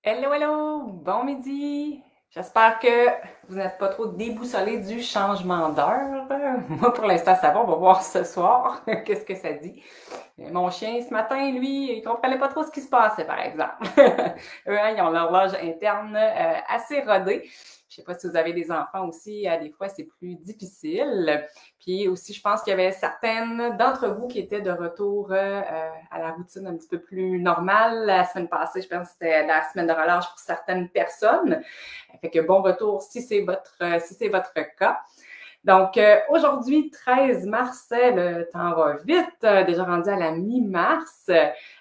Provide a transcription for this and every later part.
Hello, hello! Bon midi! J'espère que vous n'êtes pas trop déboussolés du changement d'heure. Moi, pour l'instant, ça va. On va voir ce soir qu'est-ce que ça dit. Mon chien, ce matin, lui, il comprenait pas trop ce qui se passait, par exemple. Eux, hein, ils ont l'horloge interne assez rodée. Je sais pas si vous avez des enfants aussi, des fois, c'est plus difficile. Puis aussi, je pense qu'il y avait certaines d'entre vous qui étaient de retour à la routine un petit peu plus normale. La semaine passée, je pense que c'était la semaine de relâche pour certaines personnes. Fait que bon retour si c'est votre cas. Donc, aujourd'hui, 13 mars, le temps va vite, déjà rendu à la mi-mars,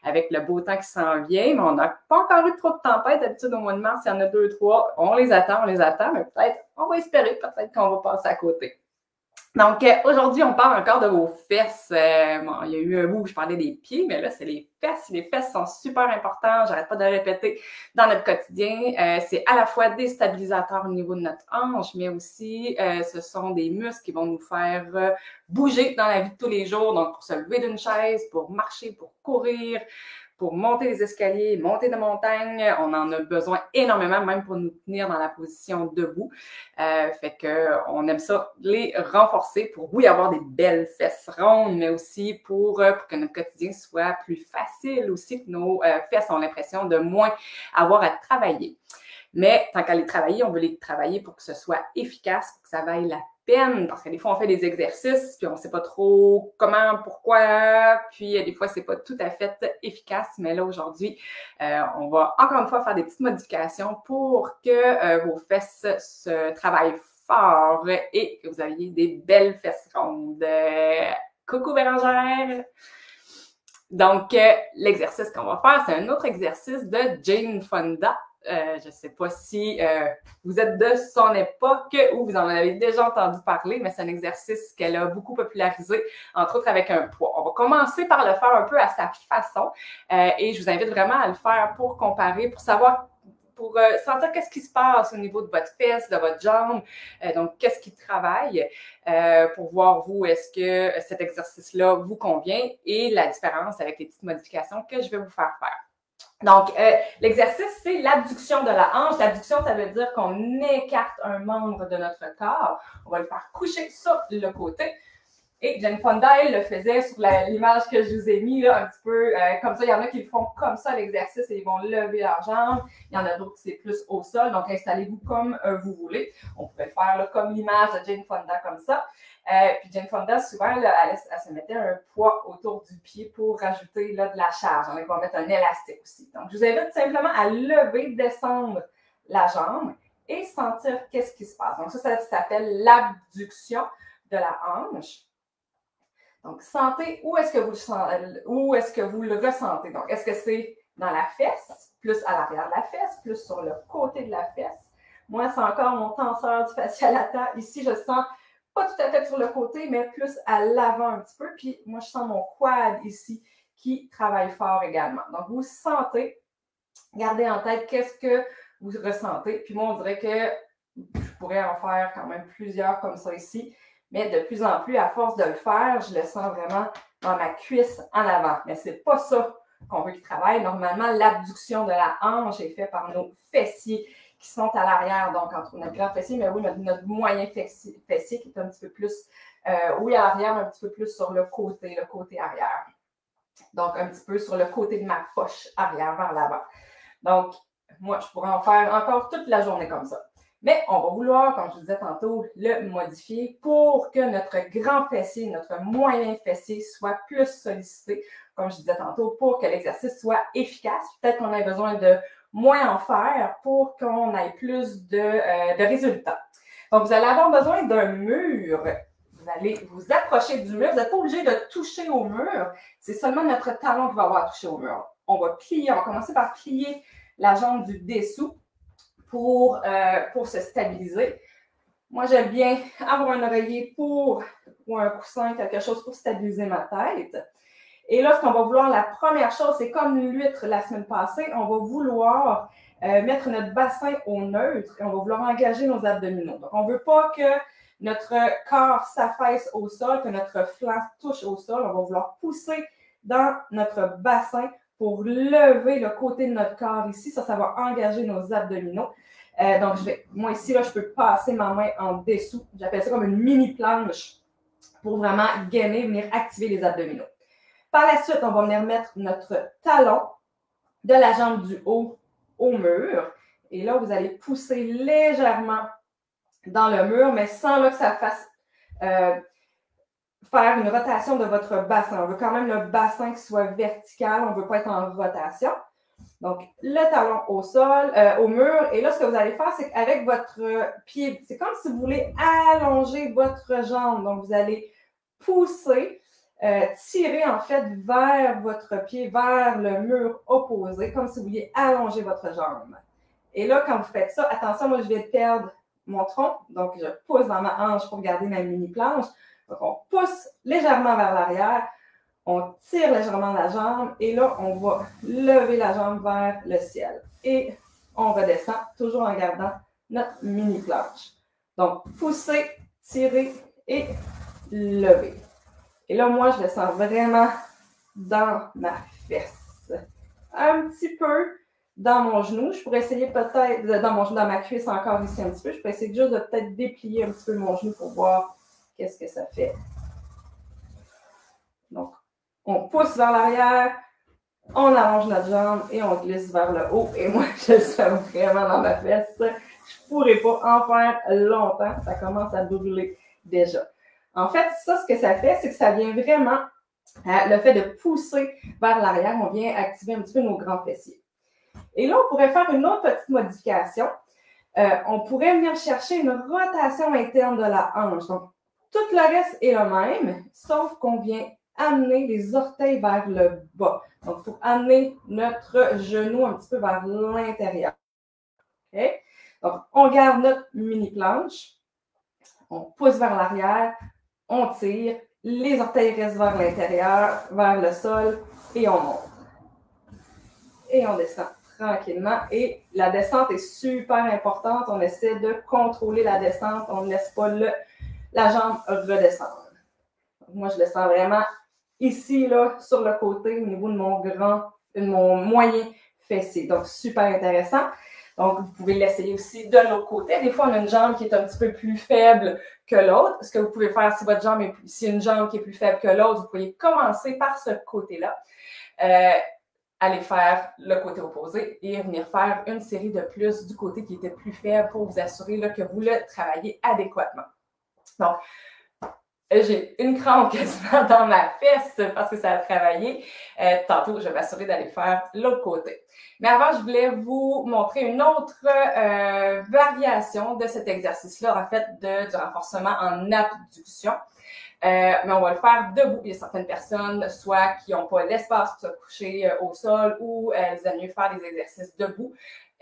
avec le beau temps qui s'en vient, mais on n'a pas encore eu trop de tempêtes. D'habitude, au mois de mars, il y en a deux, trois. On les attend, mais peut-être, on va espérer, peut-être qu'on va passer à côté. Donc, aujourd'hui, on parle encore de vos fesses. Bon, il y a eu un bout où je parlais des pieds, mais là, c'est les fesses. Les fesses sont super importantes. J'arrête pas de le répéter dans notre quotidien. C'est à la fois des stabilisateurs au niveau de notre hanche, mais aussi, ce sont des muscles qui vont nous faire bouger dans la vie de tous les jours. Donc, pour se lever d'une chaise, pour marcher, pour courir, pour monter les escaliers, monter des montagnes. On en a besoin énormément, même pour nous tenir dans la position debout. Fait que on aime ça les renforcer pour, oui, avoir des belles fesses rondes, mais aussi pour que notre quotidien soit plus facile aussi, que nos fesses ont l'impression de moins avoir à travailler. Mais tant qu'à les travailler, on veut les travailler pour que ce soit efficace, pour que ça vaille la peine, parce que des fois, on fait des exercices, puis on ne sait pas trop comment, pourquoi, puis des fois, c'est pas tout à fait efficace. Mais là, aujourd'hui, on va encore une fois faire des petites modifications pour que vos fesses se travaillent fort et que vous ayez des belles fesses rondes. Coucou Bérangère! Donc, l'exercice qu'on va faire, c'est un autre exercice de Jane Fonda. Je ne sais pas si vous êtes de son époque ou vous en avez déjà entendu parler, mais c'est un exercice qu'elle a beaucoup popularisé, entre autres avec un poids. On va commencer par le faire un peu à sa façon et je vous invite vraiment à le faire pour comparer, pour savoir pour sentir qu'est-ce qui se passe au niveau de votre fesse, de votre jambe, donc qu'est-ce qui travaille, pour voir, vous, est-ce que cet exercice-là vous convient et la différence avec les petites modifications que je vais vous faire faire. Donc, l'exercice, c'est l'abduction de la hanche. L'abduction, ça veut dire qu'on écarte un membre de notre corps. On va le faire coucher sur le côté. Et Jane Fonda, elle le faisait sur l'image que je vous ai mis, là, un petit peu comme ça. Il y en a qui le font comme ça, l'exercice, et ils vont lever leurs jambes. Il y en a d'autres qui c'est plus au sol. Donc, installez-vous comme vous voulez. On pouvait le faire là, comme l'image de Jane Fonda, comme ça. Puis Jane Fonda, souvent, là, elle se mettait un poids autour du pied pour rajouter là, de la charge. On va mettre un élastique aussi. Donc, je vous invite simplement à lever, descendre la jambe et sentir qu'est-ce qui se passe. Donc, ça s'appelle l'abduction de la hanche. Donc, sentez où est-ce que vous le ressentez. Donc, est-ce que c'est dans la fesse, plus à l'arrière de la fesse, plus sur le côté de la fesse? Moi, c'est encore mon tenseur du fascia lata. Ici, je sens pas tout à fait sur le côté, mais plus à l'avant un petit peu. Puis, moi, je sens mon quad ici qui travaille fort également. Donc, vous sentez, gardez en tête qu'est-ce que vous ressentez. Puis moi, on dirait que je pourrais en faire quand même plusieurs comme ça ici. Mais de plus en plus, à force de le faire, je le sens vraiment dans ma cuisse en avant. Mais ce n'est pas ça qu'on veut qu'il travaille. Normalement, l'abduction de la hanche est faite par nos fessiers qui sont à l'arrière, donc entre notre grand fessier, mais oui, notre moyen fessier qui est un petit peu plus, oui, à l'arrière, mais un petit peu plus sur le côté arrière. Donc, un petit peu sur le côté de ma poche arrière vers l'avant. Donc, moi, je pourrais en faire encore toute la journée comme ça. Mais on va vouloir, comme je vous disais tantôt, le modifier pour que notre grand fessier, notre moyen fessier soit plus sollicité, comme je disais tantôt, pour que l'exercice soit efficace. Peut-être qu'on ait besoin de moins en faire pour qu'on ait plus de résultats. Donc, vous allez avoir besoin d'un mur. Vous allez vous approcher du mur. Vous n'êtes pas obligé de toucher au mur. C'est seulement notre talon qui va avoir touché au mur. On va plier, on va commencer par plier la jambe du dessous pour se stabiliser. Moi, j'aime bien avoir un oreiller ou un coussin, quelque chose pour stabiliser ma tête. Et là, ce qu'on va vouloir, la première chose, c'est comme l'huître la semaine passée, on va vouloir mettre notre bassin au neutre et on va vouloir engager nos abdominaux. Donc, on ne veut pas que notre corps s'affaisse au sol, que notre flanc touche au sol. On va vouloir pousser dans notre bassin pour lever le côté de notre corps ici. Ça va engager nos abdominaux. Donc, moi ici, là, je peux passer ma main en dessous. J'appelle ça comme une mini planche pour vraiment gainer, venir activer les abdominaux. Par la suite, on va venir mettre notre talon de la jambe du haut au mur. Et là, vous allez pousser légèrement dans le mur, mais sans là, que ça fasse faire une rotation de votre bassin. On veut quand même le bassin qui soit vertical. On ne veut pas être en rotation. Donc, le talon au sol, au mur. Et là, ce que vous allez faire, c'est qu'avec votre pied, c'est comme si vous voulez allonger votre jambe. Donc, vous allez pousser, tirer en fait vers votre pied, vers le mur opposé, comme si vous vouliez allonger votre jambe. Et là, quand vous faites ça, attention, moi, je vais perdre mon tronc. Donc, je pousse dans ma hanche pour garder ma mini planche. Donc, on pousse légèrement vers l'arrière. On tire légèrement la jambe et là, on va lever la jambe vers le ciel. Et on redescend, toujours en gardant notre mini planche. Donc, pousser, tirer et lever. Et là, moi, je le sens vraiment dans ma fesse. Un petit peu dans mon genou. Je pourrais essayer peut-être, dans ma cuisse encore ici un petit peu. Je pourrais essayer juste de peut-être déplier un petit peu mon genou pour voir qu'est-ce que ça fait. Donc, on pousse vers l'arrière, on allonge notre jambe et on glisse vers le haut. Et moi, je le sens vraiment dans ma fesse. Je ne pourrais pas en faire longtemps. Ça commence à brûler déjà. En fait, ça, ce que ça fait, c'est que ça vient vraiment, le fait de pousser vers l'arrière, on vient activer un petit peu nos grands fessiers. Et là, on pourrait faire une autre petite modification. On pourrait venir chercher une rotation interne de la hanche. Donc, tout le reste est le même, sauf qu'on vient amener les orteils vers le bas. Donc, pour amener notre genou un petit peu vers l'intérieur. Okay? Donc, on garde notre mini planche. On pousse vers l'arrière. On tire. Les orteils restent vers l'intérieur, vers le sol. Et on monte. Et on descend tranquillement. Et la descente est super importante. On essaie de contrôler la descente. On ne laisse pas la jambe redescendre. Donc, moi, je le sens vraiment ici, là, sur le côté, au niveau de mon moyen fessier. Donc, super intéressant. Donc, vous pouvez l'essayer aussi de l'autre côté. Des fois, on a une jambe qui est un petit peu plus faible que l'autre. Ce que vous pouvez faire, si une jambe qui est plus faible que l'autre, vous pouvez commencer par ce côté-là. Aller faire le côté opposé et venir faire une série de plus du côté qui était plus faible pour vous assurer là, que vous le travaillez adéquatement. Donc, j'ai une crampe quasiment dans ma fesse parce que ça a travaillé. Tantôt, je vais m'assurer d'aller faire l'autre côté. Mais avant, je voulais vous montrer une autre variation de cet exercice-là, en fait, du renforcement en abduction. Mais on va le faire debout. Il y a certaines personnes, soit qui n'ont pas l'espace pour se coucher au sol ou ils aiment mieux faire des exercices debout.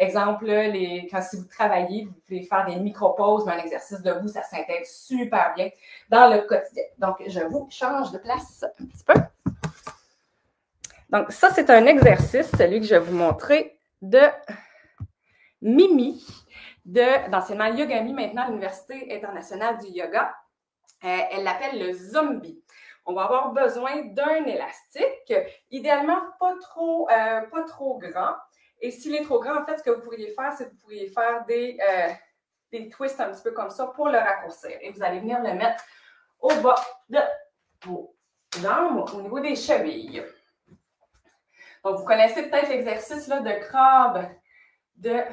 Exemple, si vous travaillez, vous pouvez faire des micro-pauses, mais un exercice debout, ça s'intègre super bien dans le quotidien. Donc, je vous change de place un petit peu. Donc, ça, c'est un exercice, celui que je vais vous montrer, de Mimi, d'enseignement Yogami, maintenant à l'Université internationale du yoga. Elle l'appelle le zombie. On va avoir besoin d'un élastique, idéalement pas trop grand. Et s'il est trop grand, en fait, ce que vous pourriez faire, c'est que vous pourriez faire des twists un petit peu comme ça pour le raccourcir. Et vous allez venir le mettre au bas de vos jambes, au niveau des chevilles. Donc, vous connaissez peut-être l'exercice là, de crabe, de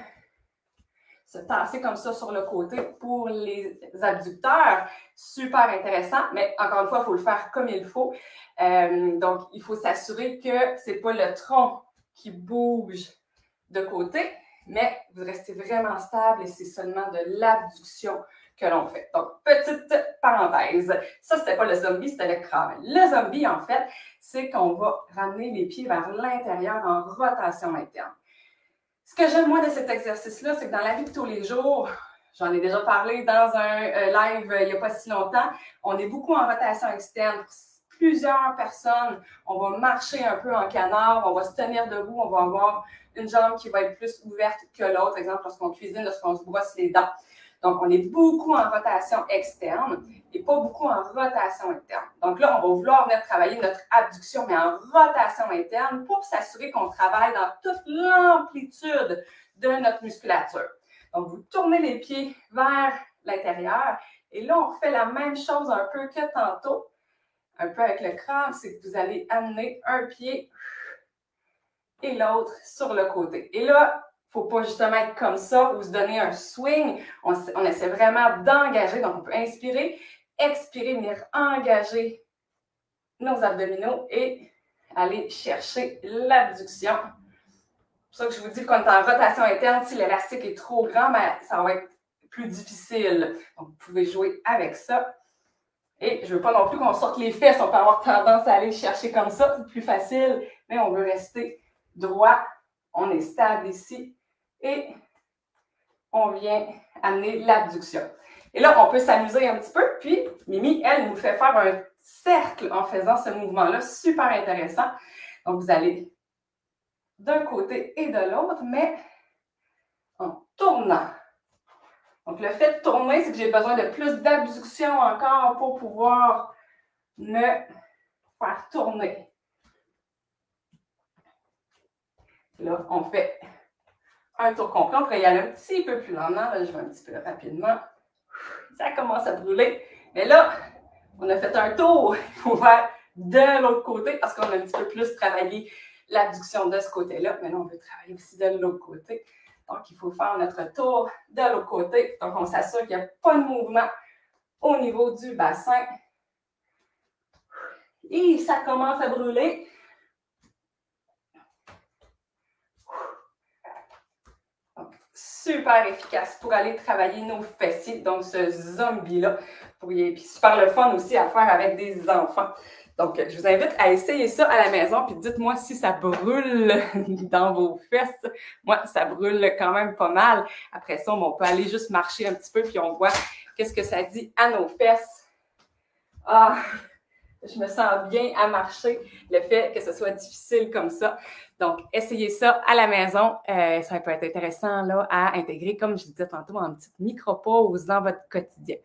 se tasser comme ça sur le côté pour les abducteurs. Super intéressant, mais encore une fois, il faut le faire comme il faut. Donc, il faut s'assurer que ce n'est pas le tronc qui bouge de côté, mais vous restez vraiment stable et c'est seulement de l'abduction que l'on fait. Donc, petite parenthèse. Ça, c'était pas le zombie, c'était le crabe. Le zombie, en fait, c'est qu'on va ramener les pieds vers l'intérieur en rotation interne. Ce que j'aime, moi, de cet exercice-là, c'est que dans la vie de tous les jours, j'en ai déjà parlé dans un live il n'y a pas si longtemps, on est beaucoup en rotation externe. Plusieurs personnes, on va marcher un peu en canard, on va se tenir debout, on va avoir une jambe qui va être plus ouverte que l'autre. Exemple, lorsqu'on cuisine, lorsqu'on se brosse les dents. Donc, on est beaucoup en rotation externe et pas beaucoup en rotation interne. Donc là, on va vouloir venir travailler notre abduction, mais en rotation interne pour s'assurer qu'on travaille dans toute l'amplitude de notre musculature. Donc, vous tournez les pieds vers l'intérieur et là, on refait la même chose un peu que tantôt, un peu avec le crâne, c'est que vous allez amener un pied et l'autre sur le côté. Et là, il ne faut pas justement être comme ça ou se donner un swing. On essaie vraiment d'engager. Donc, on peut inspirer, expirer, venir engager nos abdominaux et aller chercher l'abduction. C'est pour ça que je vous dis qu'on est en rotation interne. Si l'élastique est trop grand, ben, ça va être plus difficile. Donc, vous pouvez jouer avec ça. Et je ne veux pas non plus qu'on sorte les fesses. On peut avoir tendance à aller chercher comme ça. C'est plus facile, mais on veut rester droit. On est stable ici. Et on vient amener l'abduction. Et là, on peut s'amuser un petit peu. Puis, Mimi, elle, nous fait faire un cercle en faisant ce mouvement-là. Super intéressant. Donc, vous allez d'un côté et de l'autre, mais en tournant. Donc, le fait de tourner, c'est que j'ai besoin de plus d'abduction encore pour pouvoir me faire tourner. Là, on fait un tour complet. On pourrait y aller un petit peu plus lentement. Là, je vais un petit peu rapidement. Ça commence à brûler. Mais là, on a fait un tour. Il faut faire de l'autre côté parce qu'on a un petit peu plus travaillé l'abduction de ce côté-là. Mais là, on veut travailler aussi de l'autre côté. Donc, il faut faire notre tour de l'autre côté. Donc, on s'assure qu'il n'y a pas de mouvement au niveau du bassin. Et ça commence à brûler. Donc, super efficace pour aller travailler nos fessiers. Donc, ce zombie-là. Puis, super le fun aussi à faire avec des enfants. Donc, je vous invite à essayer ça à la maison, puis dites-moi si ça brûle dans vos fesses. Moi, ça brûle quand même pas mal. Après ça, on peut aller juste marcher un petit peu, puis on voit qu'est-ce que ça dit à nos fesses. Ah, je me sens bien à marcher, le fait que ce soit difficile comme ça. Donc, essayez ça à la maison. Ça peut être intéressant là, à intégrer, comme je disais tantôt, en petite micro-pause dans votre quotidien.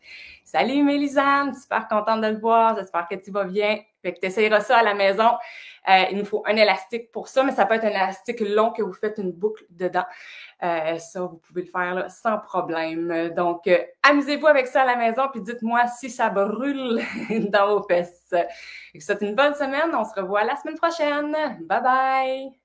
Salut Mélisane, super contente de te voir. J'espère que tu vas bien. Fait que tu essayeras ça à la maison. Il nous faut un élastique pour ça, mais ça peut être un élastique long que vous faites une boucle dedans. Ça, vous pouvez le faire là, sans problème. Donc, amusez-vous avec ça à la maison, puis dites-moi si ça brûle dans vos fesses. Et que c'est une bonne semaine. On se revoit la semaine prochaine. Bye bye!